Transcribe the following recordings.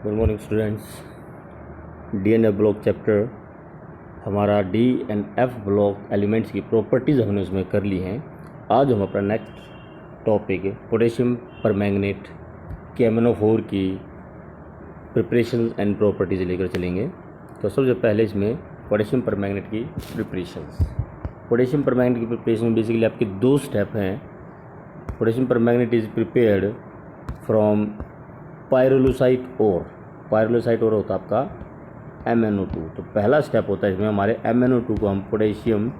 Good morning students. D N F block chapter हमारा D and F block elements की properties हमने उसमें कर ली हैं। आज हम अपना नेक्स्ट टॉपिक पोटेशियम परमैंगनेट के एमएनओ4 की प्रिपरेशन एंड प्रॉपर्टीज़ लेकर चलेंगे। तो सबसे पहले इसमें पोटेशियम परमैंगनेट की प्रिपरेशंस। पोटेशियम परमैंगनेट की प्रिपरेशन बेसिकली आपके दो स्टेप हैं। Potassium permanganate is prepared from pyrolusite ore. Pyrolusite ore होता है आपका MnO2। तो पहला स्टेप होता है इसमें हमारे MnO2 को हम पोटेशियम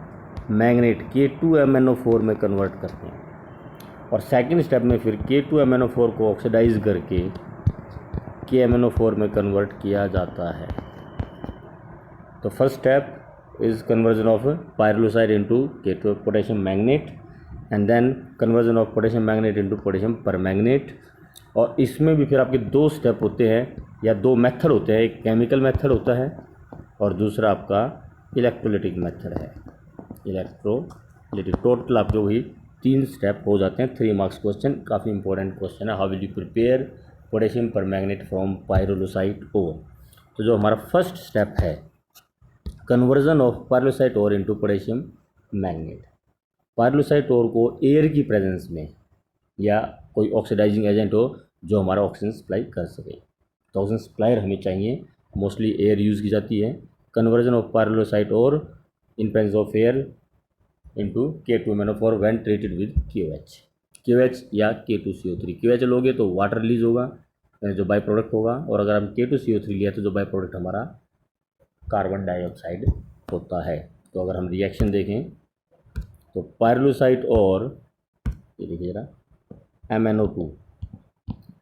मैंगनेट K2MnO4 में कन्वर्ट करते हैं, और सेकंड स्टेप में फिर K2MnO4 को ऑक्सीडाइज करके KMnO4 में कन्वर्ट किया जाता है। तो first step is conversion of pyrolusite into K2 potassium manganate, and then conversion of potassium manganate into potassium permanganate. और इसमें भी फिर आपके दो स्टेप होते हैं या दो मेथड होते हैं। एक केमिकल मेथड होता है और दूसरा आपका इलेक्ट्रोलिटिक मेथड है। इलेक्ट्रोलिटिक टोटल आपके वही 3 स्टेप हो जाते हैं। 3 मार्क्स क्वेश्चन, काफ़ी इंपॉर्टेंट क्वेश्चन है। How will you prepare potassium permanganate from pyrolusite ore. तो जो हमारा फर्स्ट स्टेप है conversion of pyrolusite ore into potassium manganate. Pyrolusite ore को एयर की प्रेजेंस में या कोई ऑक्सीडाइजिंग एजेंट हो जो हमारा ऑक्सीजन सप्लाई कर सके, तो ऑक्सीजन सप्लायर हमें चाहिए। मोस्टली एयर यूज़ की जाती है। कन्वर्जन ऑफ पायरोलुसाइट और in presence of air into K2MnO4 when treated with KOH या K2CO3। KOH लोगे तो वाटर रिलीज होगा, जो बाई प्रोडक्ट होगा, और अगर हम K2CO3 लिया तो जो बाई प्रोडक्ट हमारा कार्बन डाइऑक्साइड होता है। तो अगर हम रिएक्शन देखें तो पायरोलुसाइट और ये देखिए जरा MnO2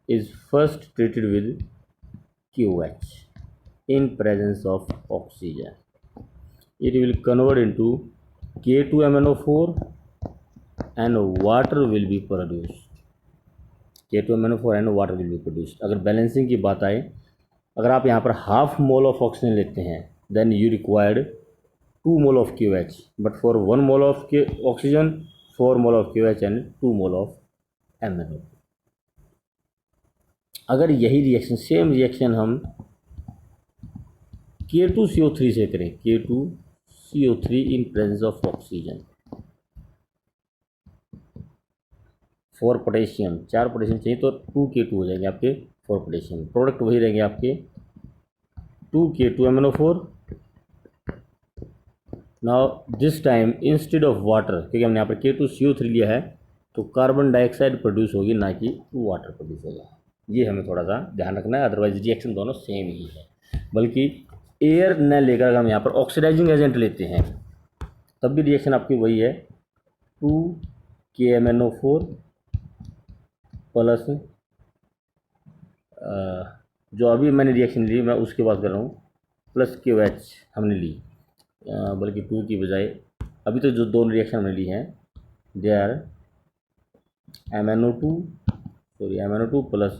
is first treated with KOH in presence of oxygen. It will convert into K2MnO4 and water will be produced. K2MnO4 and water will be produced. अगर बैलेंसिंग की बात आए, अगर आप यहाँ पर हाफ मोल ऑफ ऑक्सीजन लेते हैं then you required 2 mole of KOH, but for 1 mole of oxygen 4 mole of KOH and 2 mole of MnO2। अगर यही रिएक्शन सेम रिएक्शन हम K2CO3 से करें, K2CO3 in presence of oxygen, 4 potassium, 4 potassium चाहिए तो 2K2 हो जाएंगे आपके 4 पोटेशियम। प्रोडक्ट वही रहेंगे आपके 2K2MnO4। Now this time instead of water, क्योंकि हमने यहाँ पर K2CO3 लिया है तो कार्बन डाइऑक्साइड प्रोड्यूस होगी, ना कि वाटर प्रोड्यूस होगा। ये हमें थोड़ा सा ध्यान रखना है, अदरवाइज रिएक्शन दोनों सेम ही है। बल्कि एयर न लेकर अगर हम यहाँ पर ऑक्सीडाइजिंग एजेंट लेते हैं तब भी रिएक्शन आपकी वही है, 2KMnO4 प्लस जो अभी मैंने रिएक्शन ली मैं उसकी बात कर रहा हूँ, प्लस KOH हमने ली, बल्कि 2 की बजाय अभी तो जो दोनों रिएक्शन हमने ली हैं they are MnO2 plus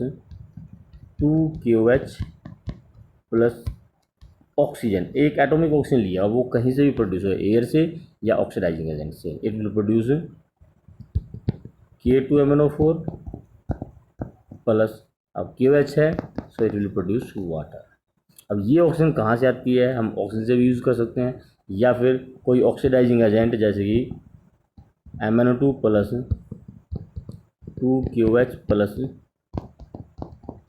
2KOH plus oxygen. एक एटॉमिक ऑक्सीजन लिया, वो कहीं से भी प्रोड्यूस हो, एयर से या ऑक्सीडाइजिंग एजेंट से, it will produce K2MnO4 plus अब KOH है so it will produce water. अब ये ऑक्सीजन कहाँ से आती है, हम ऑक्सीजन से भी यूज़ कर सकते हैं या फिर कोई ऑक्सीडाइजिंग एजेंट जैसे कि MnO2 plus 2KOH plus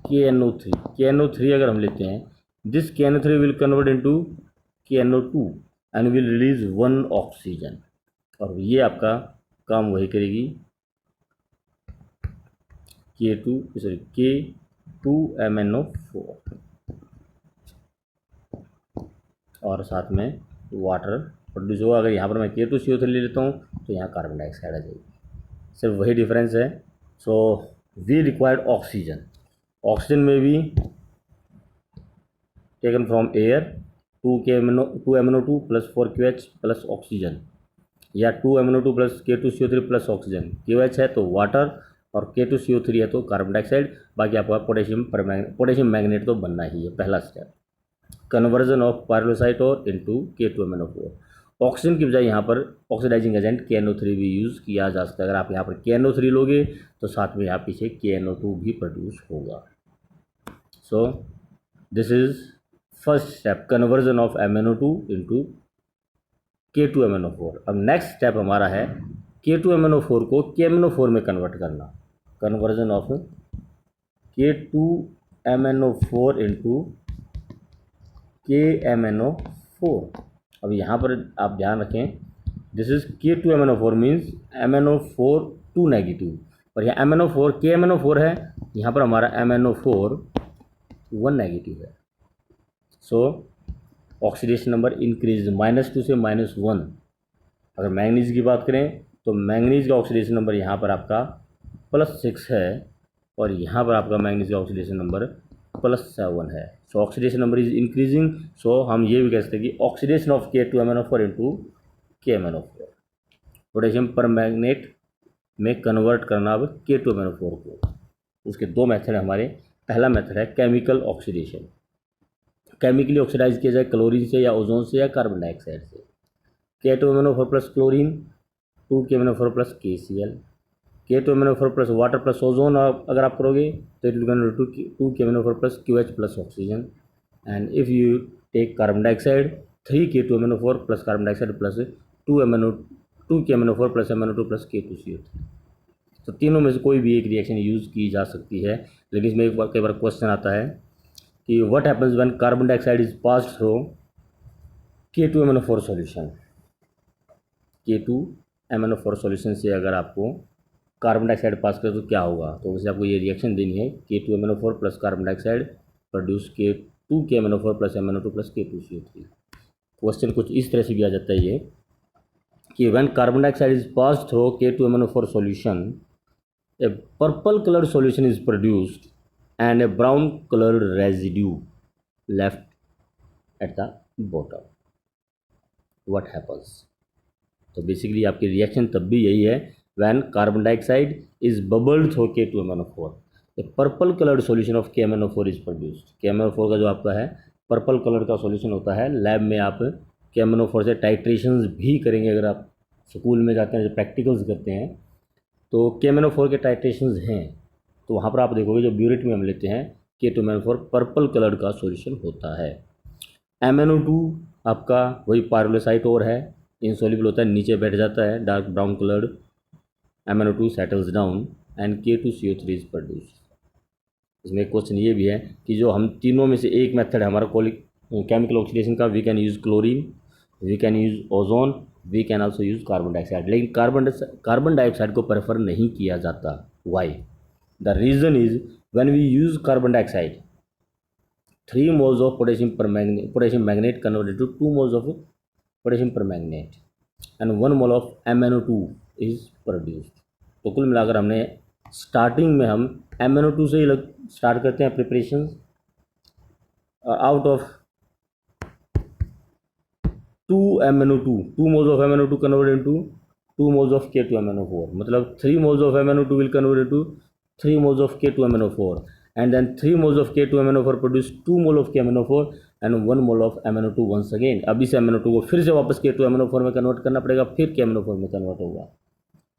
KNO3 अगर हम लेते हैं, this KNO3 will convert into KNO2 and will release 1 oxygen, और ये आपका काम वही करेगी K2MnO4 और साथ में वाटर प्रोड्यूस होगा। अगर यहाँ पर मैं K2CO3 ले लेता हूँ तो यहाँ कार्बन डाइऑक्साइड आ जाएगी, सिर्फ वही डिफरेंस है। So we required oxygen, oxygen में भी taken from air 2MnO2 plus 4KOH plus oxygen, या 2MnO2 plus K2CO3 plus oxygen. KOH है तो वाटर और K2CO3 है तो कार्बन डाइऑक्साइड, बाकी आपका पोटेशियम मैंगनेट तो बनना ही है। पहला स्टेप कन्वर्जन ऑफ पायरोलुसाइट और इनटू K2MnO4। ऑक्सीजन की बजाय यहाँ पर ऑक्सीडाइजिंग एजेंट KNO3 भी यूज़ किया जा सकता है। अगर आप यहाँ पर KNO3 लोगे तो साथ में यहाँ पीछे KNO2 भी प्रोड्यूस होगा। So this is first step, conversion of MnO2 into K2MnO4। अब नेक्स्ट स्टेप हमारा है K2MnO4 को KMnO4 में कन्वर्ट करना, conversion of K2MnO4 into KMnO4। अब यहाँ पर आप ध्यान रखें, this is K2MnO4 means MnO4 2 negative, और यहाँ MnO4 KMnO4 है, यहाँ पर हमारा MnO4 1 नेगेटिव है। सो ऑक्सीडेशन नंबर इंक्रीज -2 से -1। अगर मैंगनीज की बात करें तो मैंगनीज का ऑक्सीडेशन नंबर यहाँ पर आपका +6 है, और यहाँ पर आपका मैंगनीज का ऑक्सीडेशन नंबर +7 है। So oxidation number is increasing. So हम ये भी कह सकते हैं कि oxidation of K2MnO4 into KMnO4, potassium permanganate में कन्वर्ट करना अब K2MnO4 को। उसके दो मेथड है हमारे। पहला मेथड है केमिकल ऑक्सीडेशन, केमिकली ऑक्सीडाइज किया जाए क्लोरीन से या ओजोन से या कार्बन डाइऑक्साइड से। K2MnO4 plus chlorine 2KMnO4 plus KCl, K2MnO4 plus water plus ozone अगर आप करोगे तो it will 2KMnO4 plus QH plus oxygen. And if you take carbon dioxide 3K2MnO4 plus carbon dioxide plus 2KMnO4 plus MnO2 plus K2CO3। तो तीनों में से कोई भी एक रिएक्शन यूज़ की जा सकती है। लेकिन इसमें कई बार क्वेश्चन आता है कि what happens when carbon dioxide is passed through K2MnO4 solution. K2MnO4 solution से अगर आपको कार्बन डाइऑक्साइड पास करें तो क्या होगा, तो वैसे आपको ये रिएक्शन देनी है K2MnO4 plus carbon dioxide produce K2KMnO4 plus MnO2 plus K2CO3। Question कुछ इस तरह से भी आ जाता है ये कि when carbon dioxide is passed through K2MnO4 solution, a purple colored solution is produced and a brown colored residue left at the bottom. What happens? तो बेसिकली आपकी रिएक्शन तब भी यही है when carbon dioxide is bubbled through K2MnO4, a purple colored solution of KMnO4 is produced. KMnO4 का जो आपका है पर्पल कलर का सॉल्यूशन होता है। लैब में आप KMnO4 से टाइट्रेशंस भी करेंगे, अगर आप स्कूल में जाते हैं जो प्रैक्टिकल्स करते हैं तो KMnO4 के टाइट्रेशंस हैं, तो वहाँ पर आप देखोगे जो ब्यूरेट में हम लेते हैं K2MnO4 पर्पल कलर का सॉल्यूशन होता है। MnO2 आपका वही पायरोलोसाइट और है, इंसॉल्युबल होता है, नीचे बैठ जाता है, dark brown coloured MnO2 settles down and K2CO3 is produced. इसमें क्वेश्चन ये भी है कि जो हम तीनों में से एक मेथड है हमारा केमिकल ऑक्सीडेशन का, we can use chlorine, we can use ozone, we can also use carbon dioxide. लेकिन कार्बन डाइऑक्साइड को प्रेफर नहीं किया जाता। Why? The reason is when we use carbon dioxide 3 moles of potassium manganate converted to 2 moles of potassium permanganate and 1 mole of MnO2 is produced। तो कुल मिलाकर हमने starting में हम MnO2 से ही स्टार्ट करते हैं preparation. Out of 2 moles of MnO2 converted into 2 moles of K2MnO4, मतलब 3 moles of MnO2 will convert into 3 moles of K2MnO4, and then 3 moles of K2MnO4 produce 2 mole of KMnO4 and 1 mole of MnO2 once again। अब इस MnO2 को फिर से वापस K2MnO4 में convert करना पड़ेगा, फिर KMnO4 में कन्वर्ट होगा।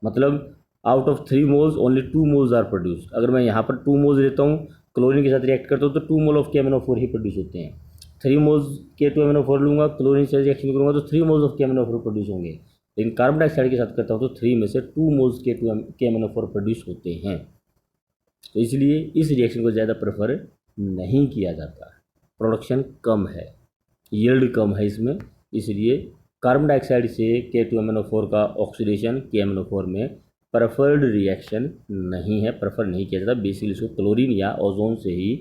मतलब out of 3 moles only 2 moles are produced. अगर मैं यहाँ पर 2 moles लेता हूँ, क्लोरीन के साथ रिएक्ट करता हूँ तो 2 mole of KMnO4 he produce होते हैं। 3 moles K2MnO4 लूँगा, क्लोरीन से रिएक्शन करूँगा तो 3 moles ऑफ KMnO4 प्रोड्यूस होंगे। लेकिन कार्बन डाइऑक्साइड के साथ करता हूँ तो 3 में से 2 moles KMnO4 प्रोड्यूस होते हैं। तो इसलिए इस रिएक्शन को ज़्यादा प्रेफर नहीं किया जाता, प्रोडक्शन कम है, यील्ड कम है इसमें, इसलिए कार्बन डाइऑक्साइड से K2MnO4 का ऑक्सीडेशन KMnO4 में प्रेफर्ड रिएक्शन नहीं है, प्रेफर नहीं किया जाता। बेसिकली इसको क्लोरीन या ओजोन से ही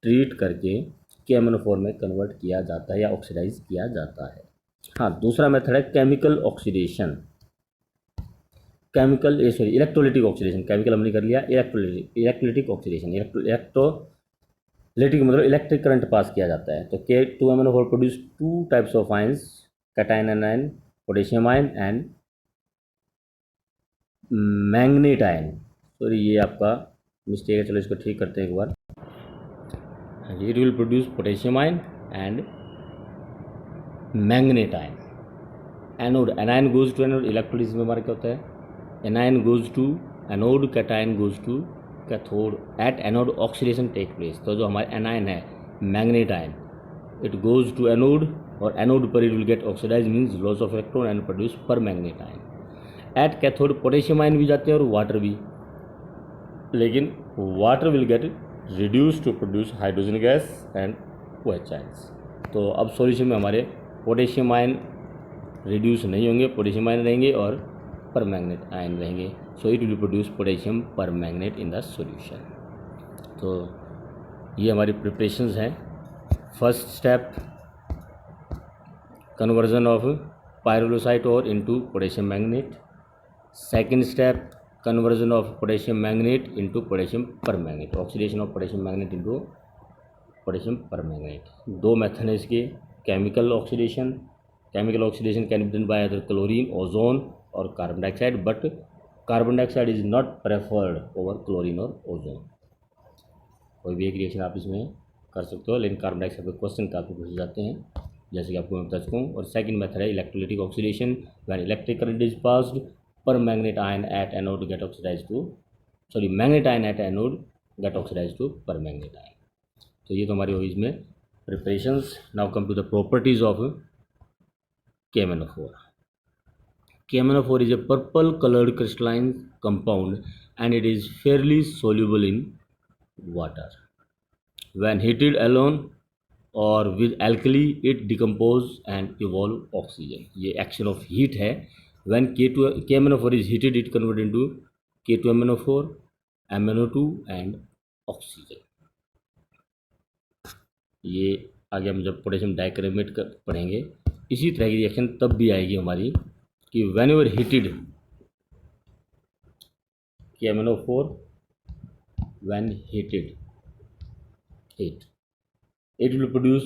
ट्रीट करके KMnO4 में कन्वर्ट किया जाता है या ऑक्सीडाइज किया जाता है। हाँ, दूसरा मेथड है chemical oxidation, electrolytic oxidation. Chemical हमने कर लिया, इलेक्ट्रोलिटिक ऑक्सीडेशन। इलेक्ट्रोलिटिक मतलब इलेक्ट्रिक करंट पास किया जाता है। तो K2MnO4 produce 2 types of ions, cation ion, potassium ion and manganate ion. Sorry ये आपका मिस्टेक है, चलो इसको ठीक करते हैं एक बार। It will produce potassium ion and manganate ion. Anode, anion goes to anode, electrolysis में हमारा क्या होता है, anion goes to anode, cation goes to cathode, at anode oxidation take place. तो जो हमारे एनायन है magnet ion. It goes to anode और anode पर it will get oxidized means loss of electron and produce permanganate ion. At cathode potassium ion भी जाते हैं और water भी, लेकिन water will get reduced to produce hydrogen gas and OH ions. तो अब सॉल्यूशन में हमारे पोटेशियम आयन रिड्यूस नहीं होंगे, पोटेशियम आयन रहेंगे और परमैंगनेट आयन रहेंगे. So it will produce potassium permanganate in the solution. तो ये हमारी प्रिपरेशंस हैं. First step conversion of pyrolusite ore into potassium manganate. Second step conversion of potassium manganate into potassium permanganate, oxidation of potassium manganate into potassium permanganate. दो method है इसके. Chemical oxidation can be done by other chlorine, ozone और carbon dioxide, but carbon dioxide is not preferred over chlorine और ozone. कोई भी एक reaction आप इसमें कर सकते हो, लेकिन कार्बन डाइऑक्साइड पे क्वेश्चन काफ़ी पूछे जाते हैं, जैसे कि आपको मैं बता चुका हूँ. और सेकंड मेथड है electrolytic oxidation, when electric current is passed permanganate ion at anode get oxidize to manganate ion at anode get oxidize to permanganate ion. तो ये तो हमारी हुई इसमें preparations. Now come to the properties of KMnO4. KMnO4 is a purple colored crystalline compound and it is fairly soluble in water. When heated alone or with alkali it decompose and evolve oxygen. ये action of heat है. When KMnO4 is heated it convert into K2MnO4, MnO2 and oxygen. ये आगे हम जब potassium dichromate पढ़ेंगे इसी तरह की रिएक्शन तब भी आएगी हमारी कि when ever heated KMnO4 when heated it will produce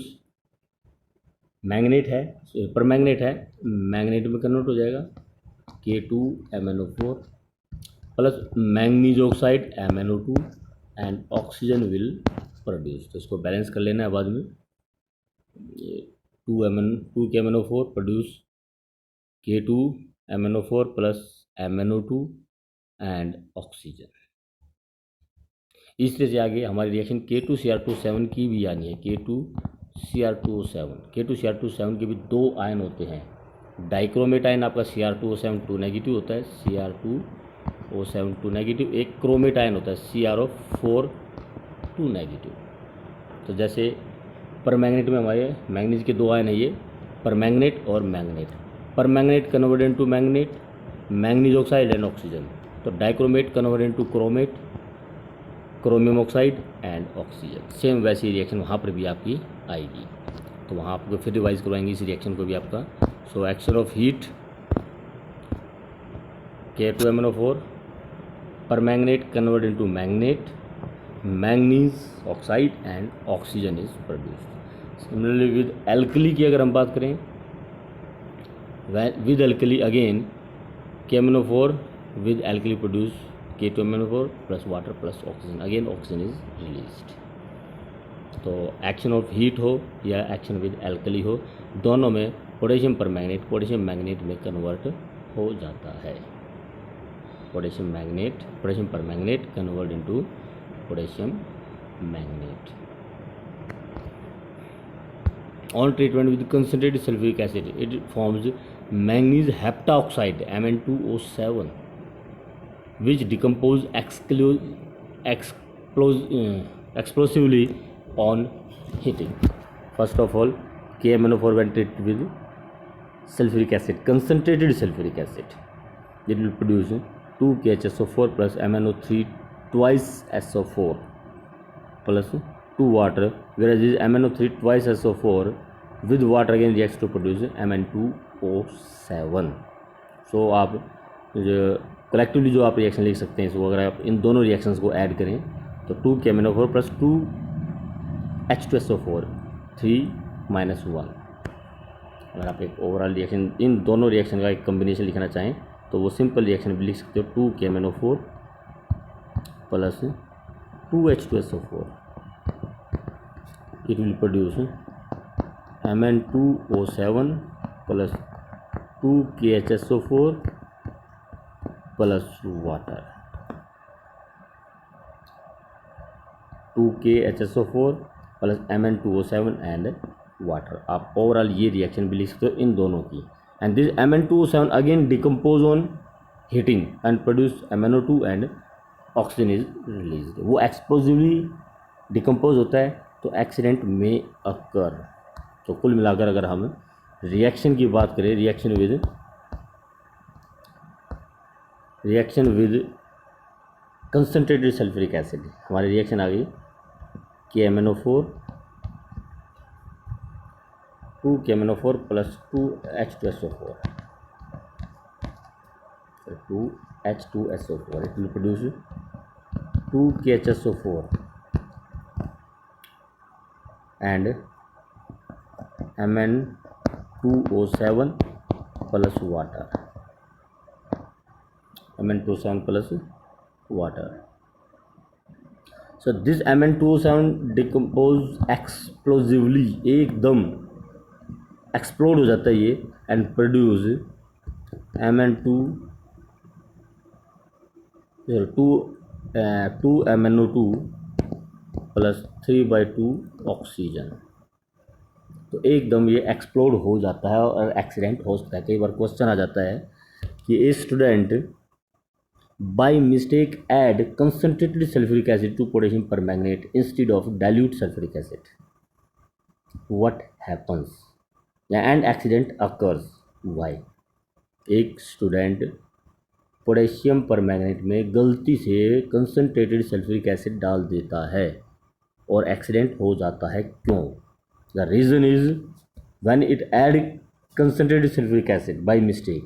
manganate है, परमैंगनेट है, मैंगनेट में कन्वर्ट हो जाएगा K2MnO4 plus manganese oxide MnO2 and oxygen will produce. तो इसको बैलेंस कर लेना है बाद में. 2 KMnO4 produce K2MnO4 plus MnO2 and oxygen. इस तरह से आगे हमारी रिएक्शन K2Cr27 की भी आनी है. K2Cr27 के भी दो आयन होते हैं. डाइक्रोमेट आयन आपका Cr2O7 2 नेगेटिव होता है, Cr2O7 2 नेगेटिव. एक क्रोमेट आयन होता है CrO4 2 नेगेटिव. तो जैसे परमैंगनेट में हमारे मैंगनीज के दो आयन है, ये परमैंगनेट और manganate. Permanganate convert into manganate, manganese oxide and oxygen. तो dichromate convert into chromate, chromium oxide and oxygen. Same वैसी रिएक्शन वहाँ पर भी आपकी आएगी. तो वहाँ आपको फिर रिवाइज करवाएंगे इस रिएक्शन को भी आपका. So action of heat K2MnO4 permanganate convert into manganate, manganese oxide and oxygen is produced. Similarly with alkali की अगर हम बात करें, with alkali again KMnO4 with alkali produce K2MnO4 plus water plus oxygen, again oxygen is released. तो action of heat हो या action with alkali हो, दोनों में पोटेशियम मैंगनेट में कन्वर्ट हो जाता है. Potassium permanganate convert into potassium manganate. On treatment with concentrated sulfuric acid, it forms manganese heptaoxide Mn2O7, which decompose explosively on heating. First of all, KMnO4 when treated with sulfuric acid, concentrated sulfuric acid, it will produce 2KHSO4 plus MnO3 twice SO4 plus 2 water, whereas this MnO3 twice SO4 with water again reacts to produce Mn2O7. सो आप collectively जो आप reaction लिख सकते हैं, इसको अगर आप इन दोनों रिएक्शंस को ऐड करें तो 2 KMnO4 प्लस 2 H2SO4 3 - 1. अगर आप एक ओवरऑल रिएक्शन इन दोनों रिएक्शन का एक कम्बिनेशन लिखना चाहें तो वो सिंपल रिएक्शन भी लिख सकते हो. 2 KMnO4 plus 2 H2SO4 it will produce Mn2O7 plus 2 KHSO4 plus water. 2 KHSO4 plus Mn2O7 and water. आप ओवरऑल ये रिएक्शन भी लिख सकते हो इन दोनों की। And this Mn2O7 again decompose on heating and produce MnO2 and oxygen is release. वो explosively decompose होता है तो एक्सीडेंट में अकर। तो कुल मिलाकर अगर हम रिएक्शन की बात करें, reaction with concentrated sulphuric acid, हमारी रिएक्शन आ गई KMnO4 2KMnO4 plus 2H2SO4 2H2SO4 it will produce 2KHSO4 and Mn2O7 plus water, Mn2O7 plus water. So this Mn2O7 decompose explosively, एकदम एक्सप्लोड हो जाता है ये and produce two MnO2 plus 3/2 oxygen. तो एकदम ये एक्सप्लोड हो जाता है और एक्सीडेंट हो सकता है। कई बार क्वेश्चन आ जाता है कि a student by mistake add concentrated sulphuric acid to potassium permanganate instead of dilute sulphuric acid, what happens and accident occurs why. एक स्टूडेंट पोटेशियम परमैंगनेट में गलती से कंसनट्रेटेड सल्फ्यूरिक एसिड डाल देता है और एक्सीडेंट हो जाता है, क्यों? The reason is when it add concentrated sulfuric acid by mistake,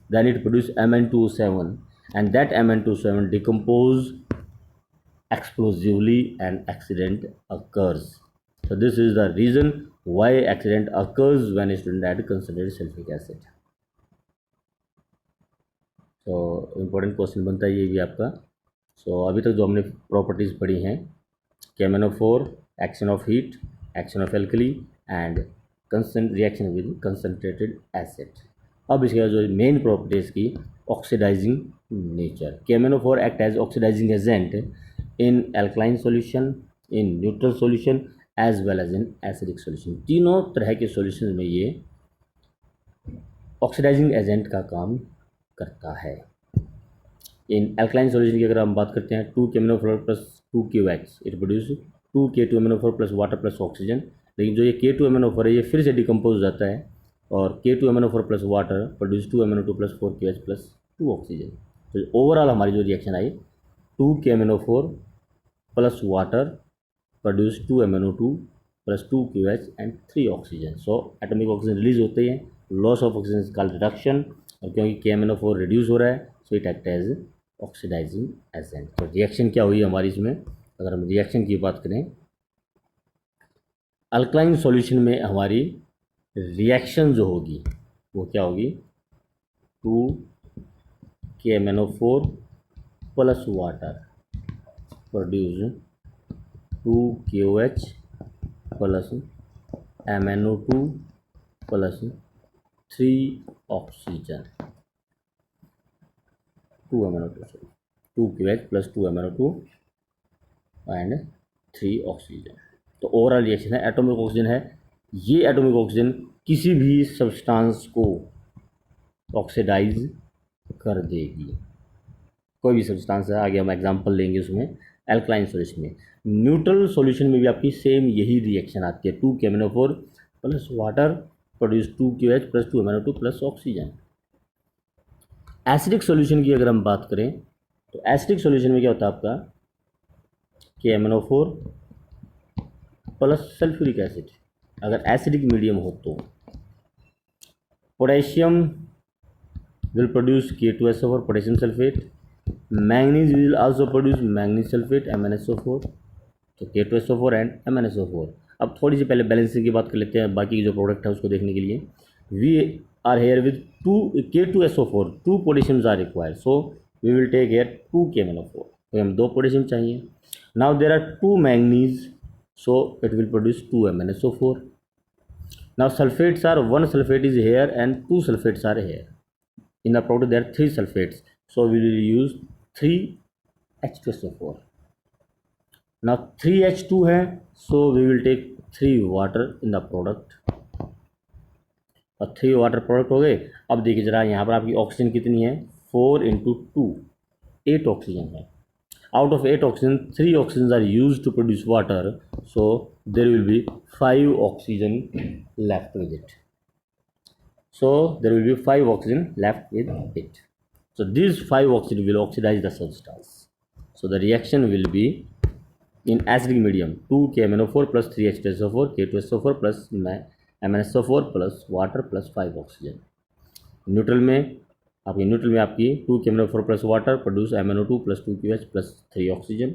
then it produce Mn2O7 and that Mn2O7 decompose explosively and accident occurs. So this is the reason why accident occurs when a student add concentrated sulfuric acid. So important question बनता है ये भी आपका। So अभी तक जो हमने properties पढ़ी हैं, KMnO4 action of heat, action of alkali and reaction with concentrated acid. अब इसके बाद जो मेन प्रॉपर्टीज की oxidizing nature, KMnO4 act as oxidizing agent in alkaline solution, in neutral solution as well as in acidic solution. तीनों तरह के solution में ये ऑक्सीडाइजिंग एजेंट का काम करता है। इन एल्कलाइन सॉल्यूशन की अगर हम बात करते हैं 2KMnO4 plus 2KOH it produce 2K2MnO4 plus water plus oxygen. लेकिन जो ये K2MnO4 है ये फिर से डिकम्पोज हो जाता है और K2MnO4 plus water produce 2MnO2 plus 4KOH plus 2 oxygen. तो ओवरऑल हमारी जो रिएक्शन आई 2KMnO4 plus water produce 2MnO2 plus 2KOH and 3 oxygen. So atomic oxygen release होते हैं, loss of oxygen is called reduction, और क्योंकि KMnO4 रिड्यूस हो रहा है so it act as oxidizing agent. तो रिएक्शन क्या हुई हमारी इसमें, अगर हम रिएक्शन की बात करें अल्कलाइन सॉल्यूशन में हमारी रिएक्शन जो होगी वो क्या होगी 2KMnO4 plus water produce 2KOH plus MnO2 plus 3 oxygen, 2KOH plus 2MnO2 and 3 oxygen. तो ओवरऑल रिएक्शन है, एटॉमिक ऑक्सीजन है, ये एटॉमिक ऑक्सीजन किसी भी सब्सटेंस को ऑक्सीडाइज कर देगी। कोई भी सब्सटेंस है, आगे हम एग्जांपल लेंगे उसमें एल्कलाइन सॉल्यूशन में। न्यूट्रल सॉल्यूशन में भी आपकी सेम यही रिएक्शन आती है, 2KMnO4 plus water produce 2KOH plus 2MnO2 plus oxygen. Acidic solution की अगर हम बात करें तो एसिडिक सॉल्यूशन में क्या होता है आपका KMnO4 प्लस सल्फ्यूरिक एसिड। अगर एसिडिक मीडियम हो तो potassium will produce K2SO4 potassium sulphate, manganese will also produce manganese sulphate MnSO4, तो K2SO4 एंड MnSO4। अब थोड़ी सी पहले बैलेंसिंग की बात कर लेते हैं, बाकी जो प्रोडक्ट है उसको देखने के लिए। We are here with 2K2SO4, 2 potassiums are required, so we will take here 2KMnO4, तो हम 2 पोटेशियम चाहिए। Now there are 2 manganese, so it will produce 2 MnSO4. Now sulfates are 1 sulfate is here and 2 sulfates are here. In the product there are 3 sulfates, so we will use 3 H2SO4. ना 3H2 है, so we will take 3 water in the product, और 3 water product हो गए। अब देखिए जरा यहाँ पर आपकी ऑक्सीजन कितनी है, 4 इंटू 2, 8 ऑक्सीजन है। Out of 8 oxygen, 3 oxygens are used to produce water, so there will be 5 oxygen left with it. So there will be 5 oxygen left with it. So these 5 oxygen will oxidize the substance. So the reaction will be in acidic medium 2KMnO4 plus 3H2SO4 K2SO4 plus MnSO4 plus water plus 5 oxygen. Neutral में आपकी 2KMnO4 plus water produce MnO2 plus 2QH plus 3 oxygen.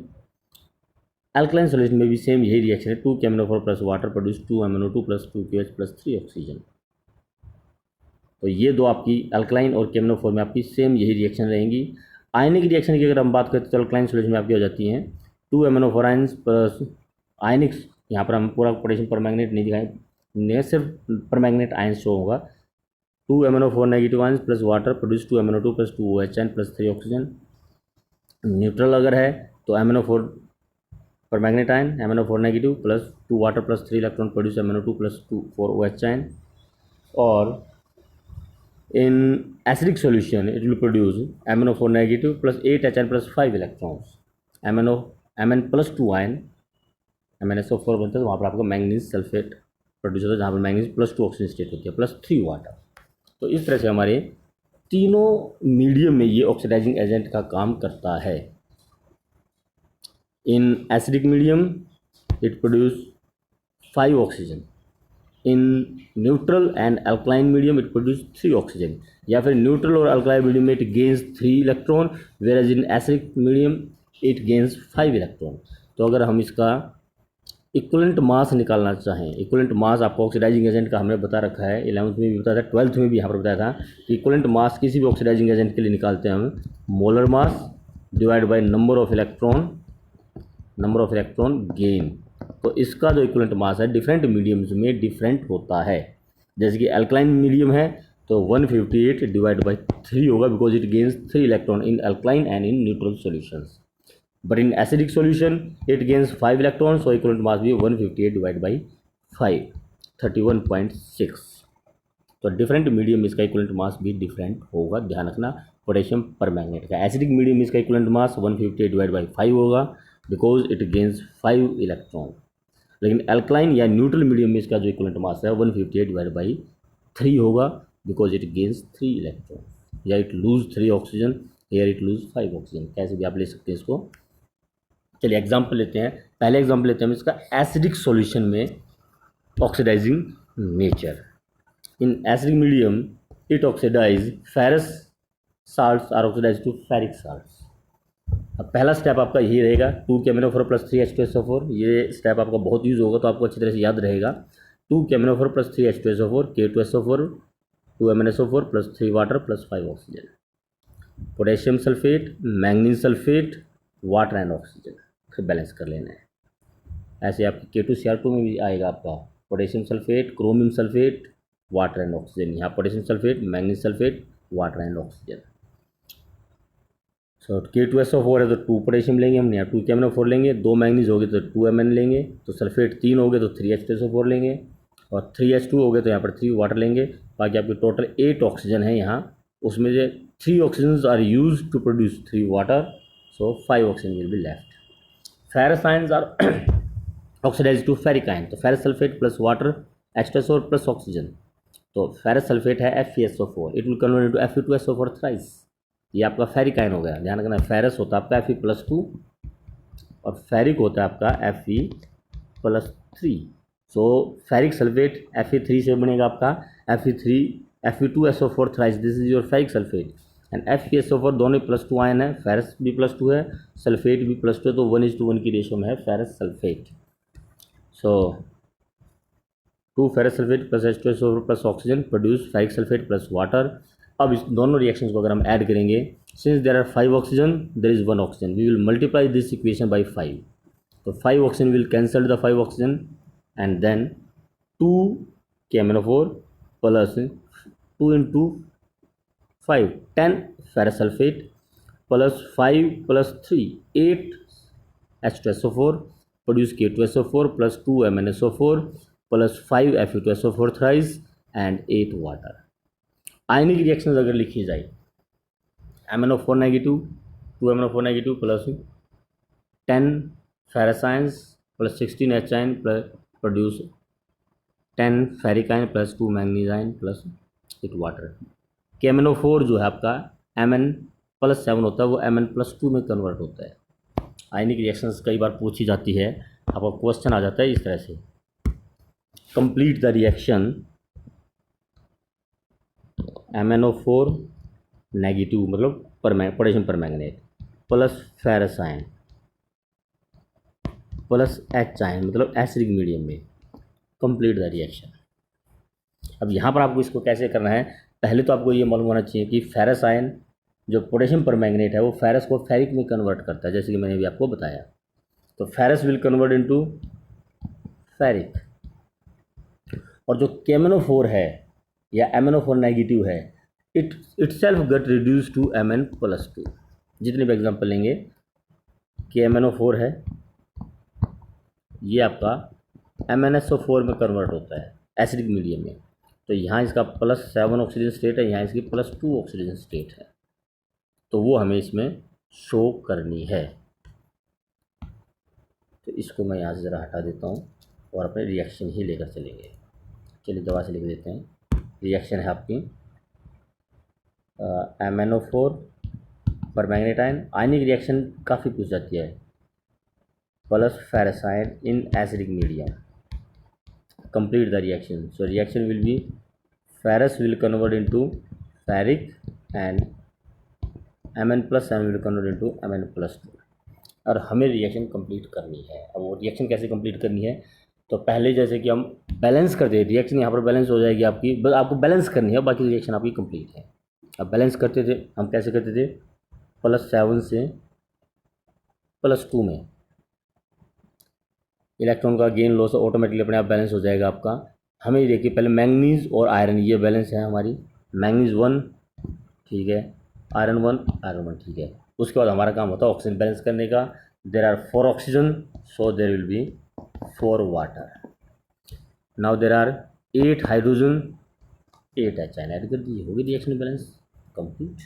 Alkaline solution में भी same यही reaction है, 2KMnO4 plus water produce 2 MnO2 plus 2QH plus 3 oxygen. तो ये दो आपकी अल्कलाइन और KMnO4 में आपकी सेम यही रिएक्शन रहेंगी। आयनिक रिएक्शन की अगर हम बात करते हैं तो अल्कलाइन सॉल्यूशन में आपकी हो जाती हैं 2 MnO4 आयन्स प्लस आयनिक, यहाँ पर हम पूरा पोटेशियम परमैंगनेट नहीं दिखाएं, सिर्फ परमैंगनेट आयन्स शो होगा। 2 MnO4 negative ions plus water produce 2 MnO2 plus 2 OH plus 3 oxygen. Neutral अगर है तो MnO4 permanganate ion MnO4 negative plus 2 water plus 3 electron produce MnO2 plus 4 OH ion. और in acidic solution it will produce MnO4 negative plus 8 HN plus 5 electrons, Mn plus 2 ion MnSO4 बनता है, तो वहाँ पर आपका मैंगनीज सल्फेट प्रोड्यूस होता है, जहाँ पर मैंगनीज प्लस 2 ऑक्सीजन स्टेट होती है प्लस 3 वाटर। तो इस तरह से हमारे तीनों मीडियम में ये ऑक्सीडाइजिंग एजेंट का काम करता है। In acidic medium it produce 5 oxygen, in neutral and alkaline medium it produce 3 oxygen, या फिर न्यूट्रल और अल्कलाइन मीडियम में it gains 3 electron, whereas in acidic medium it gains 5 electron. तो अगर हम इसका इक्वलेंट मास निकालना चाहें, इक्वलेंट मास आपको ऑक्सीडाइजिंग एजेंट का हमने बता रखा है, 11th में भी बताया था, 12th में भी यहाँ पर बताया था कि इक्वलेंट मास किसी भी ऑक्सीडाइजिंग एजेंट के लिए निकालते हैं हम molar mass divide by number of electron gain. तो इसका जो इक्वलेंट मास है डिफरेंट मीडियम्स में डिफरेंट होता है। जैसे कि अल्कलाइन मीडियम है तो 158 डिवाइड बाई 3 होगा, because it gains 3 electron in alkaline and in neutral solutions. But in acidic solution it gains 5 electrons, so equivalent mass भी 158 divided by 5, 31.6। तो डिफरेंट मीडियम में इसका इक्वलेंट मास भी डिफरेंट होगा, ध्यान रखना। पोटेशियम परमैंगनेट का एसिडिक मीडियम में इसका इक्वलेंट मास 158 डिवाइड बाई 5 होगा, बिकॉज इट गेन्स 5 इलेक्ट्रॉन। लेकिन अल्कलाइन या न्यूट्रल मीडियम में इसका जो इक्वलेंट मास है 158 डिवाइड बाई 3 होगा, बिकॉज इट गेन्स 3 इलेक्ट्रॉन, या it lose 3 oxygen, here it lose 5 oxygen, कैसे भी आप ले सकते हैं इसको। चलिए एग्जाम्पल लेते हैं, पहले एग्जाम्पल लेते हैं हम इसका एसिडिक सॉल्यूशन में oxidizing nature. In acidic medium it oxidize ferrous salts are oxidize to ferric salts. अब पहला स्टेप आपका यही रहेगा 2KMnO4 प्लस 3H2SO4, ये स्टेप आपका बहुत यूज होगा तो आपको अच्छी तरह से याद रहेगा। 2KMnO4 plus 3H2SO4 K2SO4 2 MnSO4 plus 3 water plus 5 oxygen. Potassium sulphate, manganese sulphate, water and oxygen, फिर बैलेंस कर लेना है। ऐसे आपके K2Cr2 में भी आएगा आपका potassium sulphate, chromium sulphate, water and oxygen. यहाँ potassium sulphate, manganese sulphate, water and oxygen. So K2SO4 है तो 2 पोटेशियम लेंगे हम, यहाँ 2KMnO4 लेंगे, 2 मैंगनीज हो गए तो 2 Mn लेंगे, तो सल्फेट 3 हो गए तो 3H2SO4 लेंगे, और 3H2 हो गए तो यहाँ पर 3 वाटर लेंगे। बाकी आपके टोटल 8 ऑक्सीजन है यहाँ, उसमें से 3 oxygen are use to produce 3 water, so 5 oxygen will be left. Ferrous ions are oxidized to ferric ion, तो ferrous sulfate plus water H2SO4 plus oxygen, तो ferrous sulfate है FeSO4, it will convert into Fe2SO4 thrice। ये आपका ferric ion हो गया, ध्यान रखना। Ferrous होता है आपका Fe+2 और फेरिक होता है आपका Fe+3। सो फेरिक सल्फेट Fe3 से बनेगा आपका Fe2SO4 thrice, this is your ferric sulphate. And FeSO4 दोनों +2 आयन है, फेरस भी +2 है, सल्फेट भी +2 है, तो 1:1 की रेशो में है ferrous sulphate. So 2 ferrous sulphate plus H2SO4 plus oxygen produce ferric sulphate plus water. अब इस दोनों रिएक्शंस को अगर हम ऐड करेंगे, since there are 5 oxygen there is 1 oxygen, we will multiply this equation by 5। तो 5 oxygen will cancel the 5 oxygen and then 2KMnO4 plus 2 into 5 10 ferrous sulfate plus 5 plus 3 8 H2SO4 produce K2SO4 plus 2 MnSO4 plus 5 Fe2SO4 thrice and 8 water. Ionic reaction अगर लिखी जाए MnO4 negative 2 MnO4 negative plus 10 ferrous ions plus 16 H ion plus produce 10 ferric ion plus 2 manganese ion plus 8 water. KMnO4 जो है आपका Mn+7 होता है, वो Mn+2 में कन्वर्ट होता है। आयनिक रिएक्शंस कई बार पूछी जाती है, आपका क्वेश्चन आ जाता है इस तरह से, complete the reaction MnO4 negative मतलब potassium permanganate plus ferrous ion plus H ion मतलब एसिडिक मीडियम में, कंप्लीट द रिएक्शन। अब यहाँ पर आपको इसको कैसे करना है, पहले तो आपको ये मालूम होना चाहिए कि फेरस आयन जो पोटेशियम परमैंगनेट है वो फेरस को फेरिक में कन्वर्ट करता है, जैसे कि मैंने अभी आपको बताया। तो ferrous will convert into ferric, और जो KMnO4 है या MnO4 नेगेटिव है, itself get reduce to Mn+2। जितने भी एग्जांपल लेंगे, KMnO4 है, ये आपका MnSO4 में कन्वर्ट होता है एसिडिक मीडियम में, तो यहाँ इसका +7 ऑक्सीजन स्टेट है, यहाँ इसकी +2 ऑक्सीजन स्टेट है, तो वो हमें इसमें शो करनी है। तो इसको मैं यहाँ से ज़रा हटा देता हूँ और अपने रिएक्शन ही लेकर चलेंगे। चलिए दवा से लिख देते हैं। रिएक्शन है आपकी MnO4 परमैंगनेट आयन, आयनिक रिएक्शन काफ़ी पूछ जाती है, plus ferrous ion in acidic medium, complete the reaction. So reaction will be ferrous will convert into ferric and Mn+7 will convert into Mn+2, और हमें रिएक्शन कंप्लीट करनी है। अब वो रिएक्शन कैसे कंप्लीट करनी है, तो पहले जैसे कि हम बैलेंस करते हैं, रिएक्शन यहाँ पर बैलेंस हो जाएगी आपकी, बस आपको बैलेंस करनी है, बाकी रिएक्शन आपकी कंप्लीट है। अब बैलेंस करते थे हम, कैसे करते थे, +7 से +2 में इलेक्ट्रॉन का गेन लॉस ऑटोमेटिकली अपने आप बैलेंस हो जाएगा आपका। हमें देखिए पहले मैंगनीज और आयरन, ये बैलेंस है हमारी, मैंगनीज 1 ठीक है, आयरन 1 ठीक है। उसके बाद हमारा काम होता है ऑक्सीजन बैलेंस करने का। There are 4 oxygen, so there will be 4 water. Now there are 8 hydrogen, 8 H ion add कर दीजिए, होगी रिएक्शन बैलेंस कंप्लीट।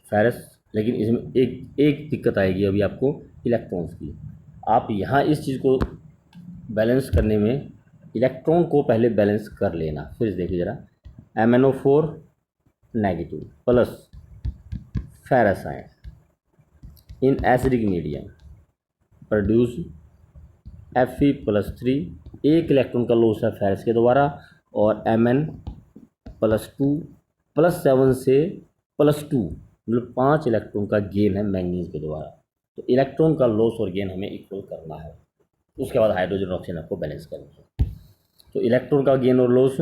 फेरस, लेकिन इसमें एक दिक्कत आएगी अभी आपको इलेक्ट्रॉन्स की। आप यहाँ इस चीज़ को बैलेंस करने में इलेक्ट्रॉन को पहले बैलेंस कर लेना। फिर देखिए ज़रा, MnO4 negative plus ferrous ion इन एसिडिक मीडियम प्रोड्यूस Fe+3, एक इलेक्ट्रॉन का लॉस है फेरस के द्वारा, और Mn+2 +7 से +2 मतलब 5 इलेक्ट्रॉन का गेन है मैंगनीज के द्वारा। तो इलेक्ट्रॉन का लॉस और गेन हमें इक्वल करना है। उसके बाद हाइड्रोजन और ऑक्सीजन आपको बैलेंस करनी है। तो इलेक्ट्रॉन का गेन और लॉस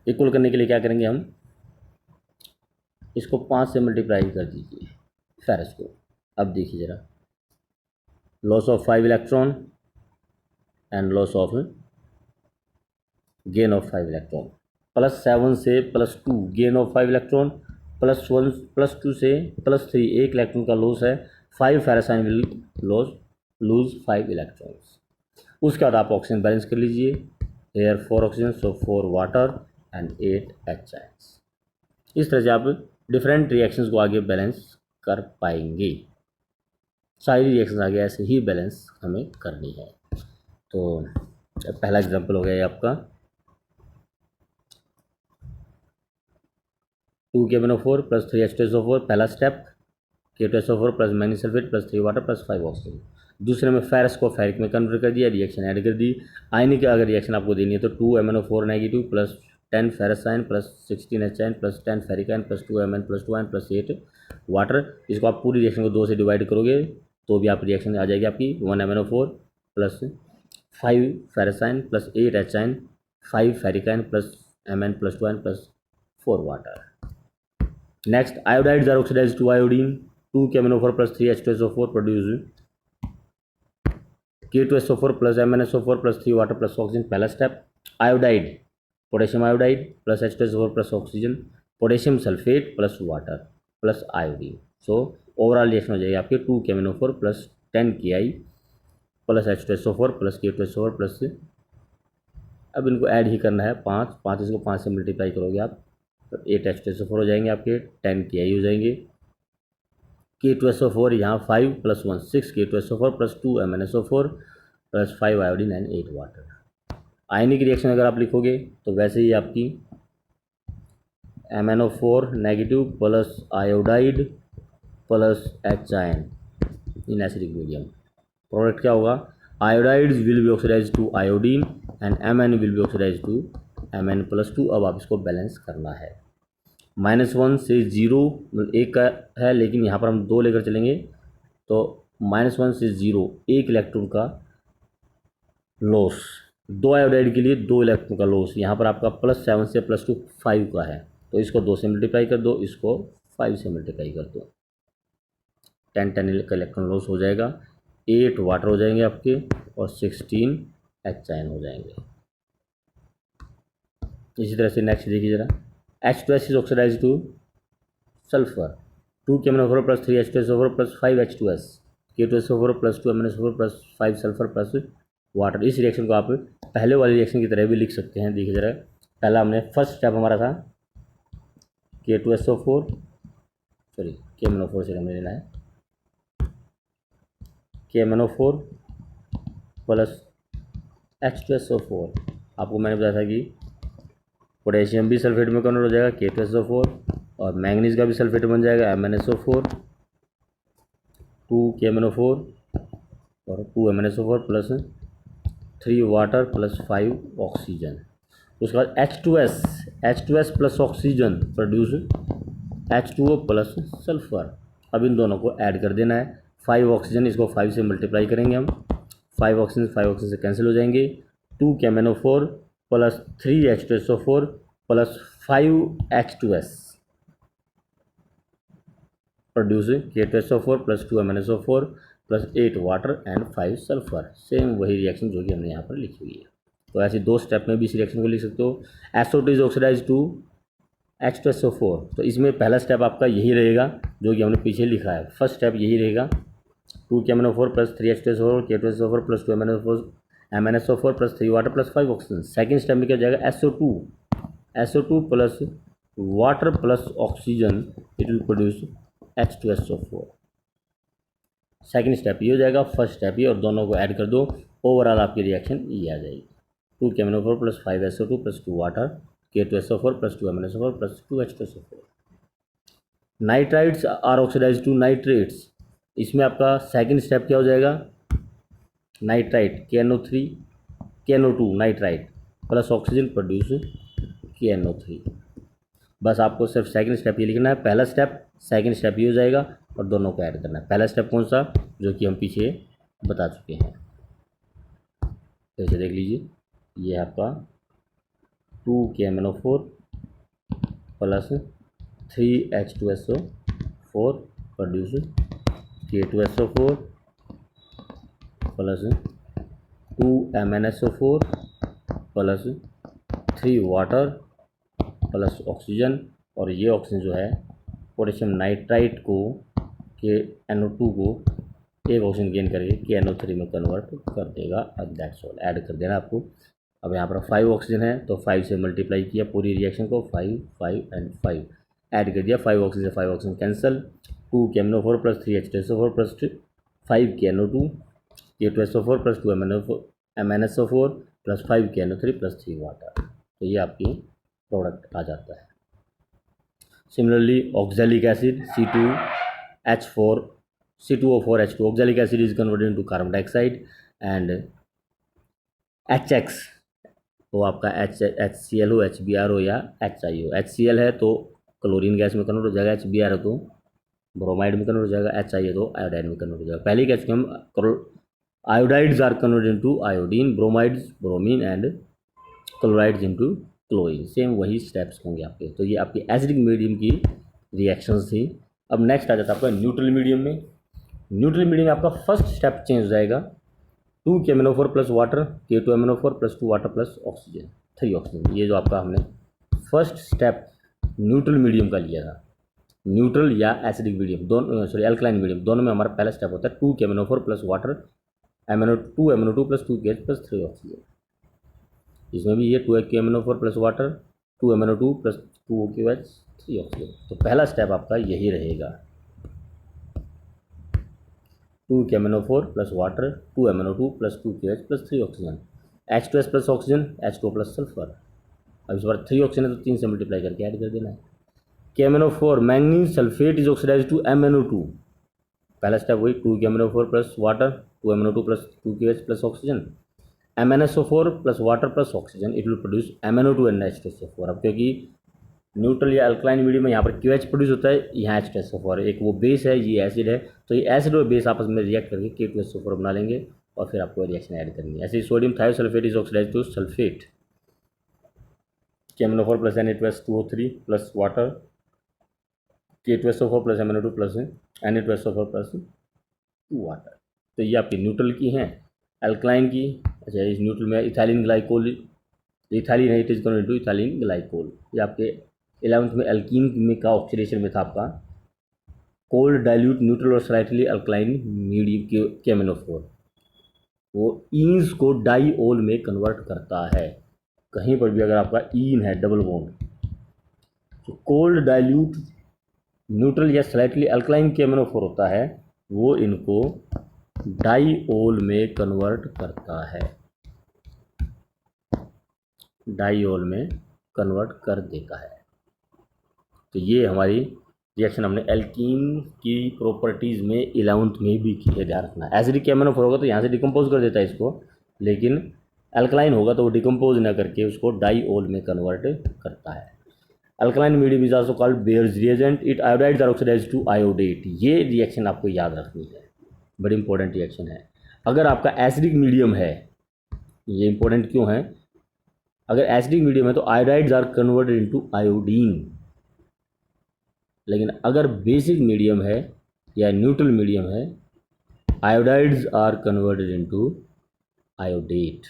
इक्वल करने के लिए क्या करेंगे हम, इसको 5 से मल्टीप्लाई कर दीजिए फेरस को। अब देखिए ज़रा, loss of 5 electron and loss of gain of 5 electron, +7 से +2 गेन ऑफ 5 इलेक्ट्रॉन, +1 +2 से +3 एक इलेक्ट्रॉन का लॉस है, 5 ferrous ion will lose 5 electrons. उसके बाद आप ऑक्सीजन बैलेंस कर लीजिए, air 4 oxygen, so 4 water and 8 H ions. इस तरह से आप डिफरेंट रिएक्शंस को आगे बैलेंस कर पाएंगे। सारी रिएक्शंस आगे ऐसे ही बैलेंस हमें करनी है। तो पहला एग्जांपल हो गया ये आपका 2 KMnO4 + 3 H2SO4, पहला step, K2SO4 + manganese sulphate + 3 water + 5 oxygen. दूसरे में फेरस को फेरिक में कन्वर्ट कर दिया, रिएक्शन ऐड कर दी। आयनिक अगर रिएक्शन आपको देनी है तो 2 MnO4 negative + 10 ferrous ion + 16 H ion + 10 ferric ion + 2 Mn+2 ion + 8 water. इसको आप पूरी रिएक्शन को 2 से डिवाइड करोगे तो भी आप रिएक्शन आ जाएगी आपकी 1 MnO4 + 5 ferrous ion + 8 H ion, 5 ferric ion + Mn+2 ion + 4 water. Next, iodides are oxidised to iodine, 2 KMnO4 + 3 H2SO4 produce K2SO4 + MnSO4 + 3 water + oxygen. पहला step, iodide, potassium iodide + H2SO4 + oxygen, potassium sulphate + water + iodine. So overall reaction हो जाएगी आपके 2KMnO4 plus 10Ki plus H2SO4 plus K2SO4 plus, अब इनको add ही करना है 5 इसको 5 से मल्टीप्लाई करोगे आप तो 8 H2SO4 हो जाएंगे आपके, 10Ki हो जाएंगे, K2SO4 यहाँ 5 plus 1 6 K2SO4 plus 2 MnSO4 plus 5 iodine and 8 water. Ionic reaction अगर आप लिखोगे तो वैसे ही आपकी MnO4 negative plus iodide plus HIN in acidic medium, product क्या होगा, iodides will be oxidize to iodine and Mn will be oxidize to Mn+2। अब आप इसको बैलेंस करना है। -1 से 0 1 का है, लेकिन यहाँ पर हम 2 लेकर चलेंगे तो -1 से 0 1 इलेक्ट्रॉन का लॉस, 2 आयोडाइड के लिए 2 इलेक्ट्रॉन का लॉस, यहाँ पर आपका +7 से +2 5 का है, तो इसको 2 से मल्टीप्लाई कर दो, इसको 5 से मल्टीप्लाई कर दो, 10 का इलेक्ट्रॉन लॉस हो जाएगा, 8 वाटर हो जाएंगे आपके और 16 HIN हो जाएंगे। इसी तरह से नेक्स्ट देखिए जरा, H2S is oxidise to sulphur, 2KMnO4 plus 3 H2SO4 plus 5 H2S, K2SO4 plus 2 MnSO4 plus 5 sulphur plus water. इस रिएक्शन को आप पहले वाली रिएक्शन की तरह भी लिख सकते हैं। देखिए जरा, पहला हमने फर्स्ट स्टेप हमारा था K2SO4 सॉरी KMnO4 से हमें लेना है, KMnO4 प्लस H2SO4, आपको मैंने बताया था कि पोटेशियम भी सल्फेट में कन्वर्ट हो जाएगा K2SO4 और मैंगनीज का भी सल्फेट बन जाएगा MnSO4, 2KMnO4 और 2 MnSO4 plus 3 water plus 5 oxygen. उसके बाद H2S plus oxygen produce H2O plus sulphur. अब इन दोनों को ऐड कर देना है, 5 ऑक्सीजन, इसको 5 से मल्टीप्लाई करेंगे हम, 5 ऑक्सीजन से कैंसिल हो जाएंगे, 2KMnO4 plus 3 H2SO4 plus 5 H2S produce K2SO4 plus 2 MnSO4 plus 8 water and 5 sulphur. Same वही रिएक्शन जो कि हमने यहाँ पर लिखी हुई है। तो ऐसे 2 स्टेप में भी इस रिएक्शन को लिख सकते हो। SO2 is oxidise to H2SO4, तो इसमें पहला स्टेप आपका यही रहेगा जो कि हमने पीछे लिखा है। फर्स्ट स्टेप यही रहेगा, 2KMnO4 plus 3 H2SO4 K2SO4 plus 2 MnSO4 plus 3 water plus 5 oxygen. Second step में क्या हो जाएगा, SO2 plus water plus oxygen, it will produce H2SO4। Second step ये हो जाएगा, फर्स्ट स्टेप ये, और दोनों को ऐड कर दो, ओवरऑल आपकी रिएक्शन ये आ जाएगी, 2KMnO4 plus 5 SO2 plus 2 water K2SO4 plus 2 MnSO4 plus 2 H2SO4। Nitrites are oxidize to nitrates, इसमें आपका सेकेंड स्टेप क्या हो जाएगा, nitrite KNO2 nitrite plus oxygen produce KNO3। बस आपको सिर्फ सेकंड स्टेप ये लिखना है, पहला स्टेप सेकंड स्टेप ये हो जाएगा और दोनों को ऐड करना है। पहला स्टेप कौन सा, जो कि हम पीछे बता चुके हैं, फिर से देख लीजिए, ये है आपका 2KMnO4 plus 3 H2SO4 produce K2SO4 plus 2 MnSO4 plus 3 water plus oxygen, और ये ऑक्सीजन जो है पोटेशियम नाइट्राइट को KNO2 को एक ऑक्सीजन गेन करके KNO3 में कन्वर्ट कर देगा। अब दैट्स ऑल, ऐड कर देना आपको। अब यहाँ पर 5 ऑक्सीजन है तो 5 से मल्टीप्लाई किया पूरी रिएक्शन को, 5 एंड 5 ऐड कर दिया, 5 ऑक्सीजन से 5 oxygen cancel, 2KMnO4 plus 3 H2SO4 plus 5 KNO2 K2SO4 plus 2 MnSO4 plus 5 KNO3 plus 3 water. तो ये आपकी प्रोडक्ट आ जाता है। Similarly oxalic acid C2O4H2, oxalic acid is converted into carbon dioxide and HX, तो आपका HCl हो, HBr हो या HI हो। HCl है तो क्लोरीन गैस में कन्वर्ट हो जाएगा, HBr है तो ब्रोमाइड में कन्वर्ट हो जाएगा, HI है तो आयोडाइड में कन्वर्ट हो जाएगा। पहले क्या चुके हम, iodides are converted into iodine, bromides bromine and chlorides into chlorine. Same वही स्टेप्स होंगे आपके। तो ये आपकी एसिडिक मीडियम की रिएक्शंस थी। अब नेक्स्ट आ जाता है आपका न्यूट्रल मीडियम में। न्यूट्रल मीडियम में आपका फर्स्ट स्टेप चेंज हो जाएगा, 2KMnO4 plus water K2MnO4 plus 2 water plus oxygen 3 oxygen. ये जो आपका हमने फर्स्ट स्टेप न्यूट्रल मीडियम का लिया था, न्यूट्रल या एसिडिक मीडियम दोनों, सॉरी एल्कलाइन मीडियम दोनों में हमारा पहला स्टेप होता है 2KMnO4 plus water MnO2 plus 2KH plus 3 oxygen. इसमें भी ये 2KMnO4 plus water 2MnO2 plus 2OH 3 oxygen. तो पहला स्टेप आपका यही रहेगा 2KMnO4 plus water 2MnO2 plus 2KH plus 3 oxygen. H2S plus oxygen H2O plus sulphur. अब इस बार 3 ऑक्सीजन है तो 3 से मल्टीप्लाई करके ऐड कर देना है। KMnO4 manganese sulphate is oxidise to MnO2। पहला स्टेप वही 2KMnO4 plus water 2MnO2 plus 2KH plus oxygen. MnSO4 plus water plus oxygen it will produce MnO2 and H2SO4। अब क्योंकि न्यूट्रल या अल्कलाइन मीडियम में यहाँ पर QH प्रोड्यूस होता है, यहाँ H2SO4 एक वो बेस है, ये एसिड है, तो ये एसिड और बेस आपस में रिएक्ट करके K2SO4 बना लेंगे और फिर आपको रिएक्शन ऐड करनी है। ऐसे ही sodium thiosulphate is oxidise to sulphate KMnO4 प्लस Na2S2O3 प्लस वाटर K2SO4 प्लस MnO2 प्लस Na2SO4 प्लस वाटर। तो ये आपकी न्यूट्रल की हैं। अल्कलाइन की, अच्छा इस न्यूट्रल में इथाइलिन ग्लाइकोल, इथाइलिन है, it is converted to ethylene glycol. ये आपके 11th में एल्कीन में का ऑक्सीडेशन में था आपका कोल्ड डाइल्यूट न्यूट्रल और स्लाइटली अल्कलाइन मीडियम KMnO4, वो ईन्स को डाईओल में कन्वर्ट करता है। कहीं पर भी अगर आपका ईन है डबल बॉन्ड, तो कोल्ड डाइल्यूट न्यूट्रल या स्लाइटली अल्कलाइन KMnO4 होता है, वो इनको डाईओल में कन्वर्ट करता है, डाईओल में कन्वर्ट कर देता है। तो ये हमारी रिएक्शन हमने एल्कीन की प्रॉपर्टीज़ में 11th में भी की है, ध्यान रखना। एसिडिक KMnO4 होगा तो यहाँ से डिकम्पोज कर देता है इसको, लेकिन अल्कलाइन होगा तो वो डिकम्पोज ना करके उसको डाईओल में कन्वर्ट करता है। Alkaline medium is also called Baeyer's reagent, it iodides are oxidised to iodate. ये रिएक्शन आपको याद रखनी है, बड़ी इंपॉर्टेंट रिएक्शन है। अगर आपका एसिडिक मीडियम है, ये इंपॉर्टेंट क्यों है, अगर एसिडिक मीडियम है तो iodides are converted into iodine, लेकिन अगर बेसिक मीडियम है या न्यूट्रल मीडियम है, iodides are converted into iodate.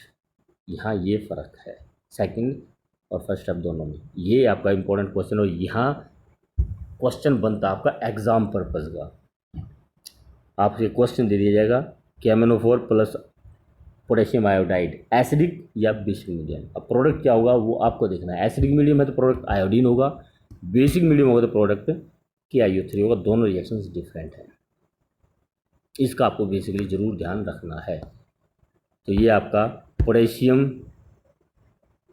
यहाँ ये फ़र्क है सेकंड और फर्स्ट स्टेप दोनों में। ये आपका इंपॉर्टेंट क्वेश्चन, और यहाँ क्वेश्चन बनता है आपका एग्जाम पर्पज़ का। आपसे क्वेश्चन दे दिया जाएगा KMnO4 plus potassium iodide acidic या बेसिक मीडियम। अब प्रोडक्ट क्या होगा वो आपको देखना है। एसिडिक मीडियम है तो प्रोडक्ट आयोडीन होगा, बेसिक मीडियम होगा तो प्रोडक्ट KiO3 होगा। दोनों रिएक्शंस डिफरेंट हैं, इसका आपको बेसिकली ज़रूर ध्यान रखना है। तो ये आपका पोटेशियम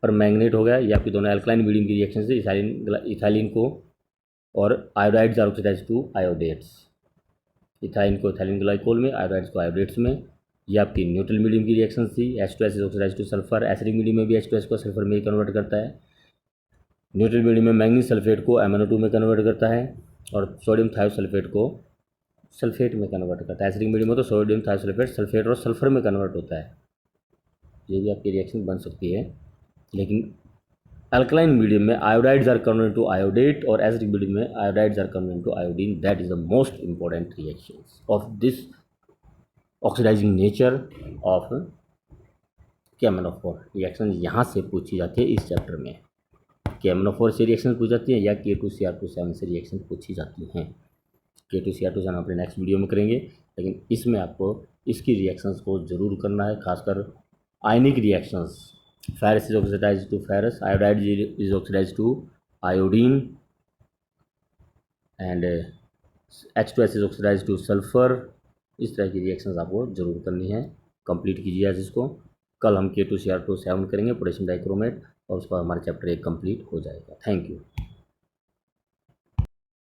पर मैंगनेट हो गया, ये आपकी दोनों अल्कलाइन मीडियम की रिएक्शन से इथाइलिन को और iodides are oxidised to iodates, ethyne को इथाइलिन ग्लाइकोल में, आयोडाइड्स को आयोडेट्स में। ये आपकी न्यूट्रल मीडियम की रिएक्शन थी। H2S is oxidised to sulphur, acidic medium में भी H2S को सल्फर में कन्वर्ट करता है। न्यूट्रल मीडियम में मैंगनीज सल्फेट को MnO2 में कन्वर्ट करता है और सोडियम थायोसल्फेट को सल्फेट में कन्वर्ट करता है। एसिडिक मीडियम में तो सोडियम थायोसल्फेट सल्फेट और सल्फर में कन्वर्ट होता है। ये भी आपकी रिएक्शन बन सकती है, लेकिन अल्कलाइन मीडियम में iodides are converted to iodate और एसिडिक मीडियम में iodides are converted to iodine. That is the most important reactions of this oxidizing nature of KMnO4। Reaction यहाँ से पूछी जाती है इस चैप्टर में। KMnO4 से रिएक्शन पूछी जाती है या K2Cr2 से रिएक्शन पूछी जाती हैं। K2Cr2 हम अपने नेक्स्ट वीडियो में करेंगे, लेकिन इसमें आपको इसकी रिएक्शंस को ज़रूर करना है, खासकर ionic reactions. Ferrous is oxidised to ferrous, iodide is oxidised to iodine and H2S is oxidised to sulphur. इस तरह की रिएक्शंस आपको ज़रूर करनी है। कंप्लीट कीजिए आज इसको। कल हम K2Cr2 करेंगे पोटेशियम डाइक्रोमेट, और उसका हमारा चैप्टर 1 कंप्लीट हो जाएगा। Thank you.